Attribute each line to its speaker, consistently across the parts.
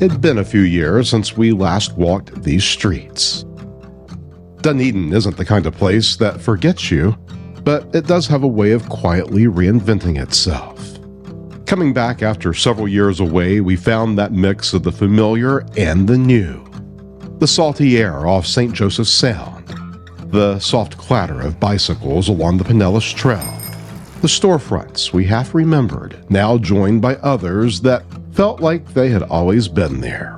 Speaker 1: It'd been a few years since we last walked these streets. Dunedin isn't the kind of place that forgets you, but it does have a way of quietly reinventing itself. Coming back after several years away, we found that mix of the familiar and the new. The salty air off St. Joseph's Sound, the soft clatter of bicycles along the Pinellas Trail, the storefronts we half remembered, now joined by others that felt like they had always been there.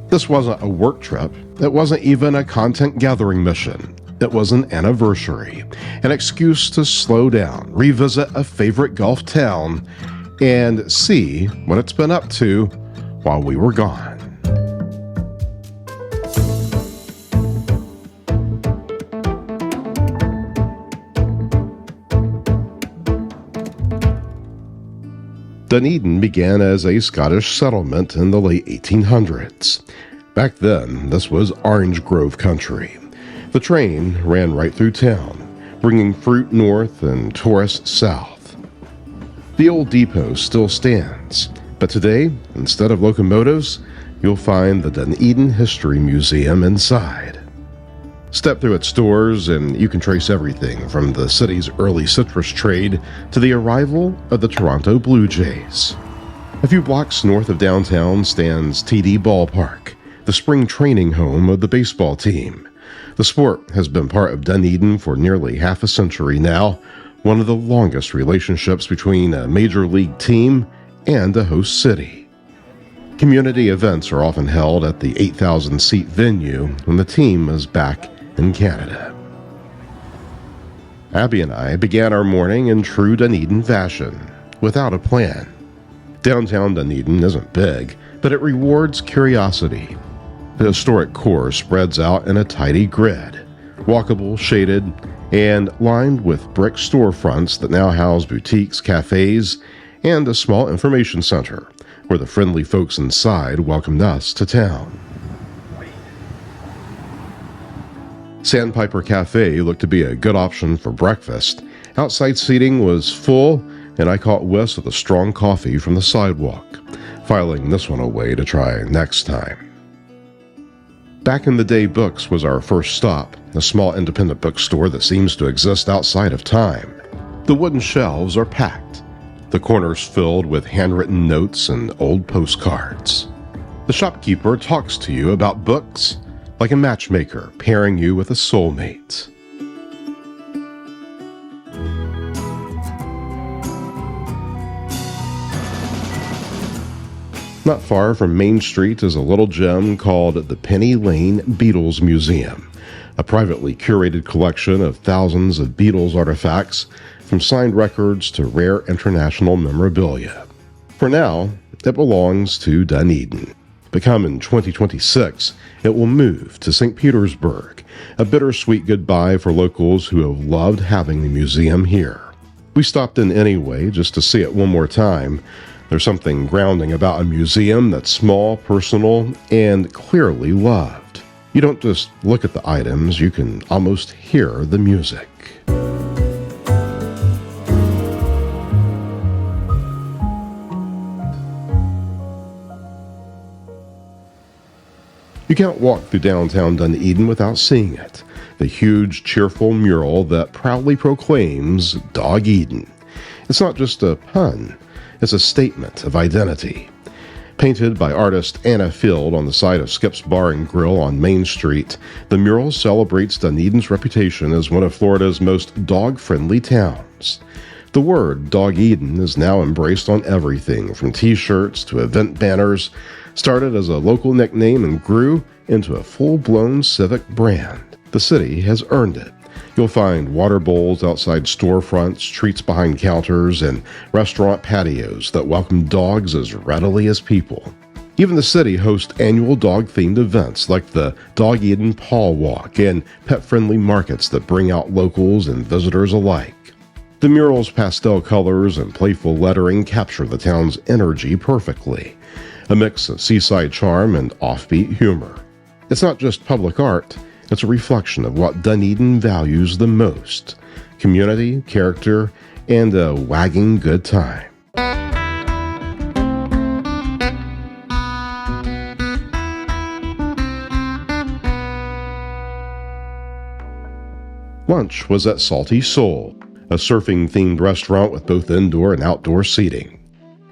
Speaker 1: This wasn't a work trip. It wasn't even a content gathering mission. It was an anniversary, an excuse to slow down, revisit a favorite Gulf town, and see what it's been up to while we were gone. Dunedin began as a Scottish settlement in the late 1800s. Back then, this was orange grove country. The train ran right through town, bringing fruit north and tourists south. The old depot still stands, but today, instead of locomotives, you'll find the Dunedin History Museum inside. Step through its doors and you can trace everything from the city's early citrus trade to the arrival of the Toronto Blue Jays. A few blocks north of downtown stands TD Ballpark, the spring training home of the baseball team. The sport has been part of Dunedin for nearly half a century now, one of the longest relationships between a major league team and a host city. Community events are often held at the 8,000-seat venue when the team is back in Canada. Abby and I began our morning in true Dunedin fashion, without a plan. Downtown Dunedin isn't big, but it rewards curiosity. The historic core spreads out in a tidy grid, walkable, shaded, and lined with brick storefronts that now house boutiques, cafés, and a small information center, where the friendly folks inside welcomed us to town. Sandpiper Cafe looked to be a good option for breakfast. Outside seating was full, and I caught whiffs of the strong coffee from the sidewalk, filing this one away to try next time. Back in the Day Books was our first stop, a small independent bookstore that seems to exist outside of time. The wooden shelves are packed, the corners filled with handwritten notes and old postcards. The shopkeeper talks to you about books, like a matchmaker pairing you with a soulmate. Not far from Main Street is a little gem called the Penny Lane Beatles Museum, a privately curated collection of thousands of Beatles artifacts, from signed records to rare international memorabilia. For now, it belongs to Dunedin. But come in 2026, it will move to St. Petersburg, a bittersweet goodbye for locals who have loved having the museum here. We stopped in anyway just to see it one more time. There's something grounding about a museum that's small, personal, and clearly loved. You don't just look at the items, you can almost hear the music. You can't walk through downtown Dunedin without seeing it, the huge, cheerful mural that proudly proclaims Dog Eden. It's not just a pun, it's a statement of identity. Painted by artist Anna Field on the side of Skip's Bar and Grill on Main Street, the mural celebrates Dunedin's reputation as one of Florida's most dog-friendly towns. The word Dog Eden is now embraced on everything from t-shirts to event banners. Started as a local nickname and grew into a full-blown civic brand. The city has earned it. You'll find water bowls outside storefronts, treats behind counters, and restaurant patios that welcome dogs as readily as people. Even the city hosts annual dog-themed events like the Dog Eden Paw Walk and pet-friendly markets that bring out locals and visitors alike. The mural's pastel colors and playful lettering capture the town's energy perfectly. A mix of seaside charm and offbeat humor. It's not just public art, it's a reflection of what Dunedin values the most: community, character, and a wagging good time. Lunch was at Salty Soul, a surfing-themed restaurant with both indoor and outdoor seating.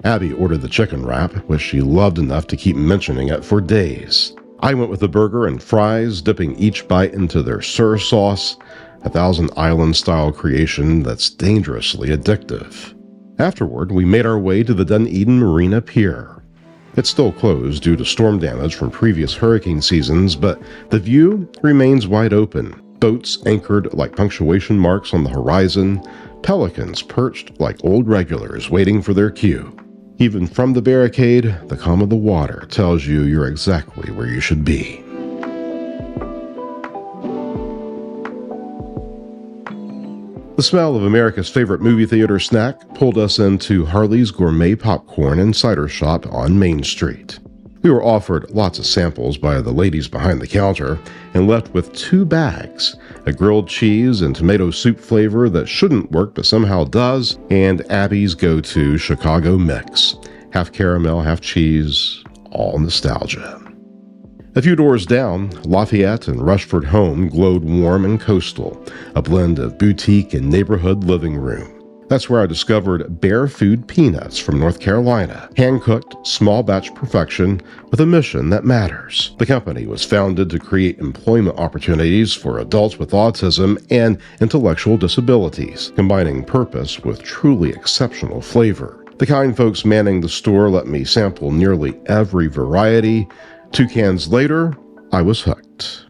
Speaker 1: Abby ordered the chicken wrap, which she loved enough to keep mentioning it for days. I went with a burger and fries, dipping each bite into their sir sauce, a Thousand Island-style creation that's dangerously addictive. Afterward, we made our way to the Dunedin Marina Pier. It's still closed due to storm damage from previous hurricane seasons, but the view remains wide open. Boats anchored like punctuation marks on the horizon, pelicans perched like old regulars waiting for their cue. Even from the barricade, the calm of the water tells you you're exactly where you should be. The smell of America's favorite movie theater snack pulled us into Harley's Gourmet Popcorn and Cider Shop on Main Street. We were offered lots of samples by the ladies behind the counter and left with 2 bags, a grilled cheese and tomato soup flavor that shouldn't work but somehow does, and Abby's go-to Chicago mix, half caramel, half cheese, all nostalgia. A few doors down, Lafayette and Rushford Home glowed warm and coastal, a blend of boutique and neighborhood living room. That's where I discovered Bear Food Peanuts from North Carolina, hand-cooked, small-batch perfection with a mission that matters. The company was founded to create employment opportunities for adults with autism and intellectual disabilities, combining purpose with truly exceptional flavor. The kind folks manning the store let me sample nearly every variety. 2 cans later, I was hooked.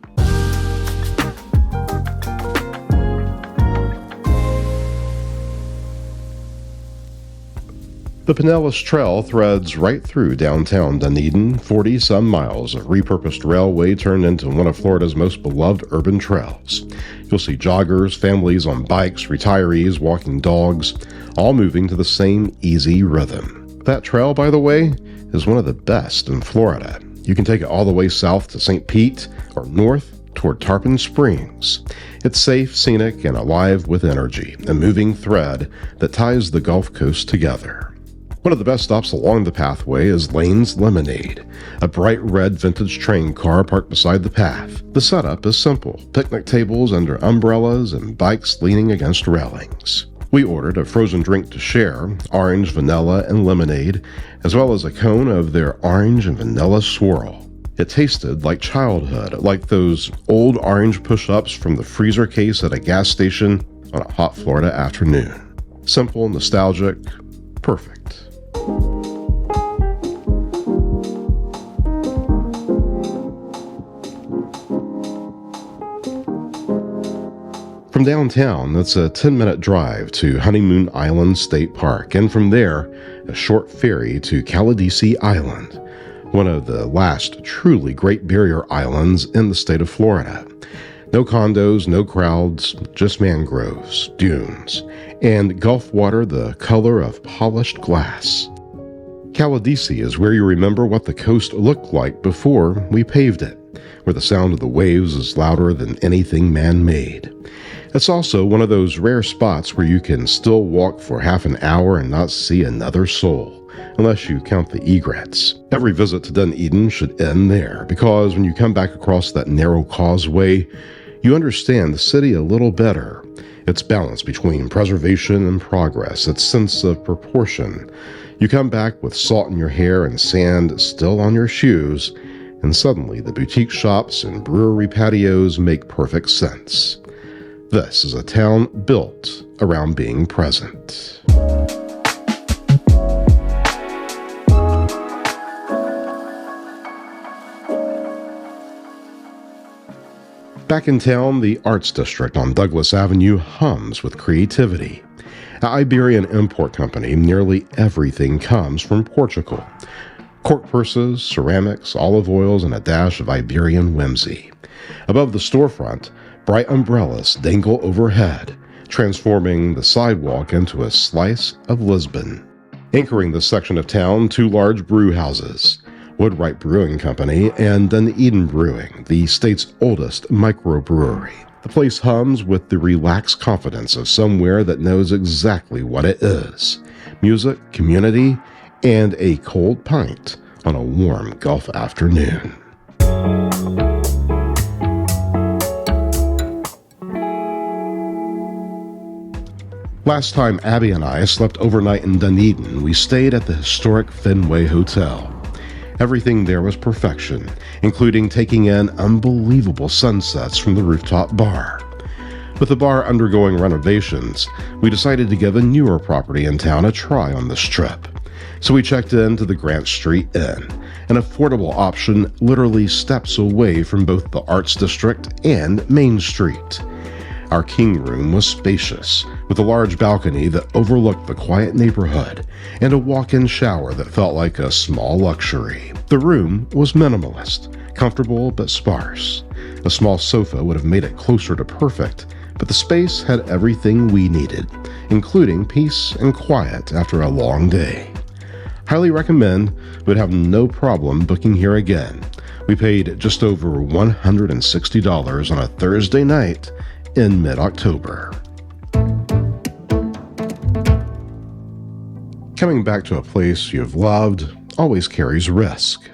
Speaker 1: The Pinellas Trail threads right through downtown Dunedin, 40-some miles of repurposed railway turned into one of Florida's most beloved urban trails. You'll see joggers, families on bikes, retirees walking dogs, all moving to the same easy rhythm. That trail, by the way, is one of the best in Florida. You can take it all the way south to St. Pete or north toward Tarpon Springs. It's safe, scenic, and alive with energy, a moving thread that ties the Gulf Coast together. One of the best stops along the pathway is Lane's Lemonade, a bright red vintage train car parked beside the path. The setup is simple, picnic tables under umbrellas and bikes leaning against railings. We ordered a frozen drink to share, orange, vanilla, and lemonade, as well as a cone of their orange and vanilla swirl. It tasted like childhood, like those old orange push-ups from the freezer case at a gas station on a hot Florida afternoon. Simple, nostalgic, perfect. From downtown, it's a 10-minute drive to Honeymoon Island State Park, and from there, a short ferry to Caladesi Island, one of the last truly Great Barrier Islands in the state of Florida. No condos, no crowds, just mangroves, dunes, and Gulf water the color of polished glass. Caladesi is where you remember what the coast looked like before we paved it, where the sound of the waves is louder than anything man-made. It's also one of those rare spots where you can still walk for half an hour and not see another soul, unless you count the egrets. Every visit to Dunedin should end there, because when you come back across that narrow causeway, you understand the city a little better. Its balance between preservation and progress, its sense of proportion. You come back with salt in your hair and sand still on your shoes, and suddenly the boutique shops and brewery patios make perfect sense. This is a town built around being present. Back in town, the Arts District on Douglas Avenue hums with creativity. At Iberian Import Company, nearly everything comes from Portugal. Cork purses, ceramics, olive oils, and a dash of Iberian whimsy. Above the storefront, bright umbrellas dangle overhead, transforming the sidewalk into a slice of Lisbon. Anchoring this section of town, 2 large brew houses, Woodwright Brewing Company and Dunedin Brewing, the state's oldest microbrewery. The place hums with the relaxed confidence of somewhere that knows exactly what it is: music, community, and a cold pint on a warm Gulf afternoon. Last time Abby and I slept overnight in Dunedin, we stayed at the historic Fenway Hotel. Everything there was perfection, including taking in unbelievable sunsets from the rooftop bar. With the bar undergoing renovations, we decided to give a newer property in town a try on this trip. So we checked into the Grant Street Inn, an affordable option literally steps away from both the Arts District and Main Street. Our king room was spacious, with a large balcony that overlooked the quiet neighborhood and a walk-in shower that felt like a small luxury. The room was minimalist, comfortable but sparse. A small sofa would have made it closer to perfect, but the space had everything we needed, including peace and quiet after a long day. Highly recommend, but have no problem booking here again. We paid just over $160 on a Thursday night in mid-October. Coming back to a place you've loved always carries risk.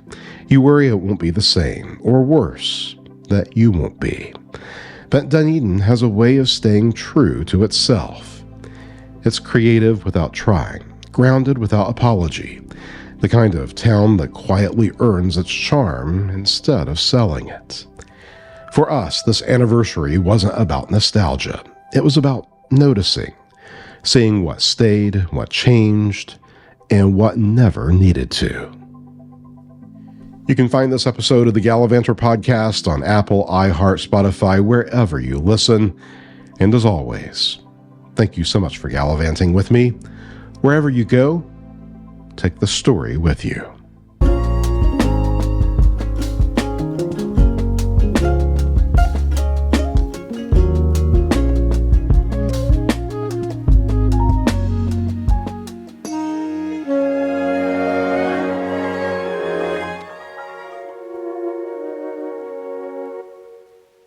Speaker 1: You worry it won't be the same, or worse, that you won't be. But Dunedin has a way of staying true to itself. It's creative without trying, grounded without apology, the kind of town that quietly earns its charm instead of selling it. For us, this anniversary wasn't about nostalgia. It was about noticing, seeing what stayed, what changed, and what never needed to. You can find this episode of the Gallivanter podcast on Apple, iHeart, Spotify, wherever you listen. And as always, thank you so much for gallivanting with me. Wherever you go, take the story with you.